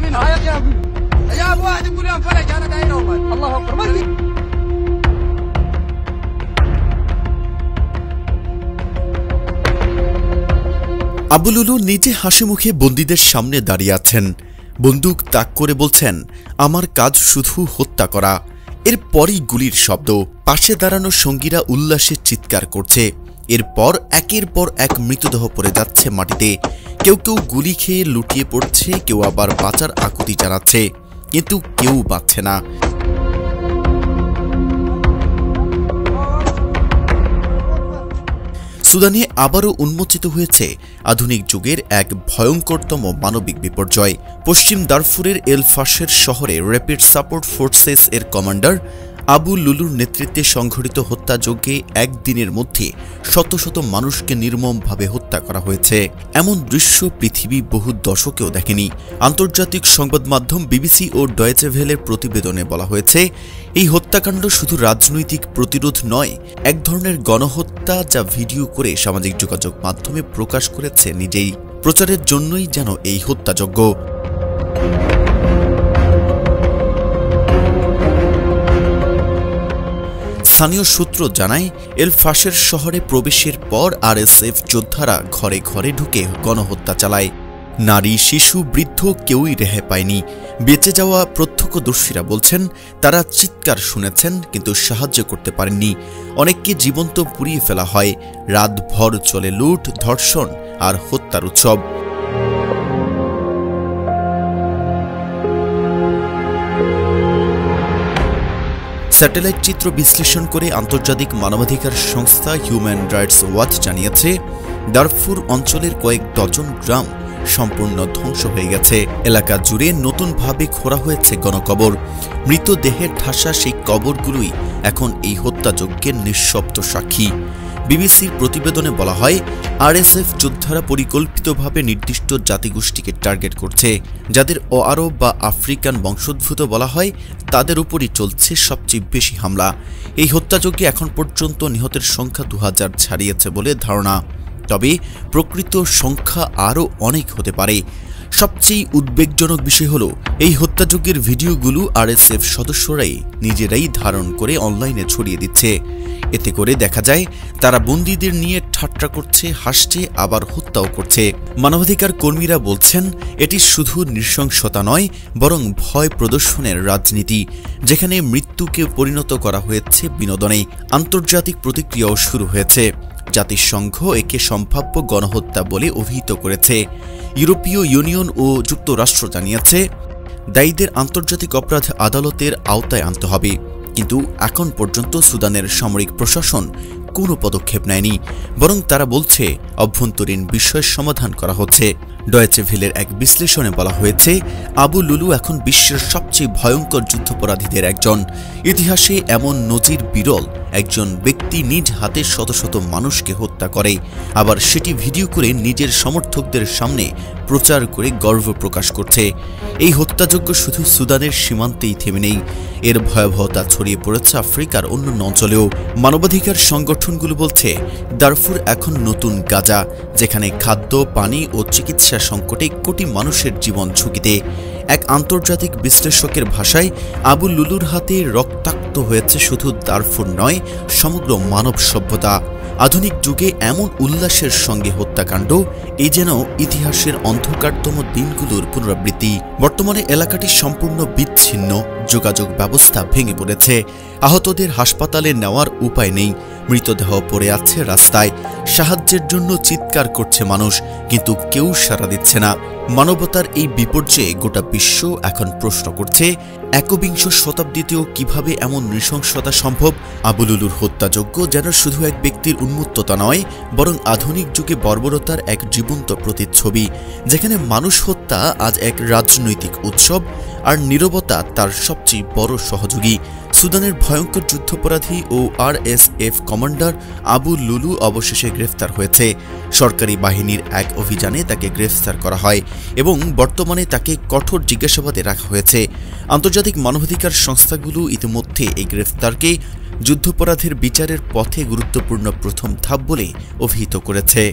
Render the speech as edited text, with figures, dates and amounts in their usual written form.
من عيط يا ابوي يا ابو واحد يقول يا فرج انا داير والله الله اكبر ما আবু লুলু নিজে হাসি মুখে বন্দীদের সামনে দাঁড়িয়ে আছেন। বন্দুক তাক করে বলছেন, আমার কাজ শুধু হত্যা করা। এরপরই গুলির শব্দ। পাশে দাঁড়ানো সঙ্গীরা উল্লাসে চিৎকার করছে। এরপর একের পর এক মৃতদেহ পড়ে যাচ্ছে মাটিতে। কেউ কেউ গুলি খেয়ে লুটিয়ে পড়ছে, কেউ আবার বাঁচার আকুতি জানাচ্ছে, কিন্তু কেউ বাঁচছে না। সুদানে আবারও উন্মোচিত হয়েছে আধুনিক যুগের এক ভয়ঙ্করতম মানবিক বিপর্যয়। পশ্চিম দারফুরের এল ফাশের শহরে র্যাপিড সাপোর্ট ফোর্সেস এর কমান্ডার আবু লুলুর নেতৃত্বে সংঘটিত হত্যাযজ্ঞে একদিনের মধ্যে শত শত মানুষকে নির্মমভাবে হত্যা করা হয়েছে। এমন দৃশ্য পৃথিবী বহু দশকেও দেখেনি। আন্তর্জাতিক সংবাদ মাধ্যম বিবিসি ও ডয়েচে ভেলের প্রতিবেদনে বলা হয়েছে, এই হত্যাকাণ্ড শুধু রাজনৈতিক প্রতিরোধ নয়, এক ধরনের গণহত্যা যা ভিডিও করে সামাজিক যোগাযোগ মাধ্যমে প্রকাশ করেছে নিজেই। প্রচারের জন্যই যেন এই হত্যাযজ্ঞ। স্থানীয় সূত্র জানায়, এল ফাশের শহরে প্রবেশের পর আরএসএফ যোদ্ধারা ঘরে ঘরে ঢুকে গণহত্যা চালায়। নারী, শিশু, বৃদ্ধ কেউই রেহাই পায়নি। বেঁচে যাওয়া প্রত্যক্ষদর্শীরা বলছেন, তারা চিৎকার শুনেছেন কিন্তু সাহায্য করতে পারেননি। অনেককে জীবন্ত পুড়িয়ে ফেলা হয়। রাতভর চলে লুট, ধর্ষণ আর হত্যার উৎসব। স্যাটেলাইট চিত্র বিশ্লেষণ করে আন্তর্জাতিক মানবাধিকার সংস্থা হিউম্যান রাইটস ওয়াচ জানিয়েছে, দারফুর অঞ্চলের কয়েক ডজন গ্রাম সম্পূর্ণ ধ্বংস হয়ে গেছে। এলাকা জুড়ে নতুনভাবে খোঁড়া হয়েছে গণকবর। মৃতদেহের ঠাসা সেই কবরগুলোই এখন এই হত্যাযজ্ঞের নিঃশব্দ সাক্ষী। বিবিসির প্রতিবেদনে বলা হয়, আরএসএফ যোদ্ধারা পরিকল্পিতভাবে নির্দিষ্ট জাতিগোষ্ঠীকে টার্গেট করছে। যাদের আরব বা আফ্রিকান বংশোদ্ভূত বলা হয়, তাদের উপরই চলছে সবচেয়ে বেশি হামলা। এই হত্যাযজ্ঞে এখন পর্যন্ত নিহতের সংখ্যা 2000 ছাড়িয়েছে বলে ধারণা। তবে প্রকৃত সংখ্যা আরও অনেক হতে পারে। সবচেয়ে উদ্বেগজনক বিষয় হল, এই হত্যাযজ্ঞের ভিডিওগুলো আরএসএফ সদস্যরাই নিজেরাই ধারণ করে অনলাইনে ছড়িয়ে দিচ্ছে। এতে করে দেখা যায় তারা বন্দীদের নিয়ে ঠাট্টা করছে, হাসছে, আবার হত্যাও করছে। মানবাধিকার কর্মীরা বলছেন, এটি শুধু নৃশংসতা নয়, বরং ভয় প্রদর্শনের রাজনীতি, যেখানে মৃত্যুকে পরিণত করা হয়েছে বিনোদনে। আন্তর্জাতিক প্রতিক্রিয়াও শুরু হয়েছে। জাতিসংঘ একে সম্ভাব্য গণহত্যা বলে অভিহিত করেছে। ইউরোপীয় ইউনিয়ন ও যুক্তরাষ্ট্র জানিয়েছে, দায়ীদের আন্তর্জাতিক অপরাধ আদালতের আওতায় আনতে হবে। কিন্তু এখন পর্যন্ত সুদানের সামরিক প্রশাসন কোনো পদক্ষেপ নেয়নি, বরং তারা বলছে অভ্যন্তরীণ বিষয়ের সমাধান করা হচ্ছে। ডয়েচে ভেলের এক বিশ্লেষণে বলা হয়েছে, আবু লুলু এখন বিশ্বের সবচেয়ে ভয়ঙ্কর যুদ্ধাপরাধীদের একজন। ইতিহাসে এমন নজির বিরল। একজন ব্যক্তি নিজ হাতে শত শত মানুষকে হত্যা করে, আবার সেটি ভিডিও করে নিজের সমর্থকদের সামনে প্রচার করে গর্ব প্রকাশ করছে। এই হত্যাযজ্ঞ শুধু সুদানের সীমান্তেই থেমে নেই, এর ভয়াবহতা ছড়িয়ে পড়েছে আফ্রিকার অন্যান্য অঞ্চলেও। মানবাধিকার সংগঠনগুলো বলছে, দারফুর এখন নতুন গাজা, যেখানে খাদ্য, পানি ও চিকিৎসা সংকটে কোটি মানুষের জীবন ঝুঁকিতে। এক আন্তর্জাতিক বিশ্লেষকের ভাষায়, আবু লুলুর হাতে রক্তাক্ত হয়েছে শুধু দারফুর নয়, সমগ্র মানব সভ্যতা। আধুনিক যুগে এমন উল্লাসের সঙ্গে হত্যাকাণ্ড, এই যেন ইতিহাসের অন্ধকারতম দিনগুলোর পুনরাবৃত্তি। বর্তমানে এলাকাটি সম্পূর্ণ বিচ্ছিন্ন, যোগাযোগ ব্যবস্থা ভেঙে পড়েছে। আহতদের হাসপাতালে নেওয়ার উপায় নেই। মৃতদেহ পড়ে আছে রাস্তায়। সাহায্যের জন্য চিৎকার করছে মানুষ, কিন্তু কেউ সাড়া দিচ্ছে না। মানবতার এই বিপর্যয়ে গোটা বিশ্ব এখন প্রশ্ন করছে, একবিংশ শতাব্দীতেও কিভাবে এমন নৃশংসতা সম্ভব? আবু লুলুর হত্যাযজ্ঞ যেন শুধু এক ব্যক্তির উন্মত্ততা নয়, বরং আধুনিক যুগে বর্বরতার এক জীবন্ত প্রতিচ্ছবি, যেখানে মানুষ হত্যা আজ এক রাজনৈতিক উৎসব, আর নীরবতা তার সবচেয়ে বড় সহযোগী। সুদানের ভয়ঙ্কর যুদ্ধাপরাধী ও আরএসএফ কমান্ডার আবু লুলু অবশেষে গ্রেফতার হয়েছে। সরকারি বাহিনীর এক অভিযানে তাকে গ্রেফতার করা হয় এবং বর্তমানে তাকে কঠোর জিজ্ঞাসাবাদে রাখা হয়েছে। আন্তর্জাতিক মানবাধিকার সংস্থাগুলো ইতিমধ্যে এই গ্রেফতারকে যুদ্ধাপরাধের বিচারের পথে গুরুত্বপূর্ণ প্রথম ধাপ বলে অভিহিত করেছে।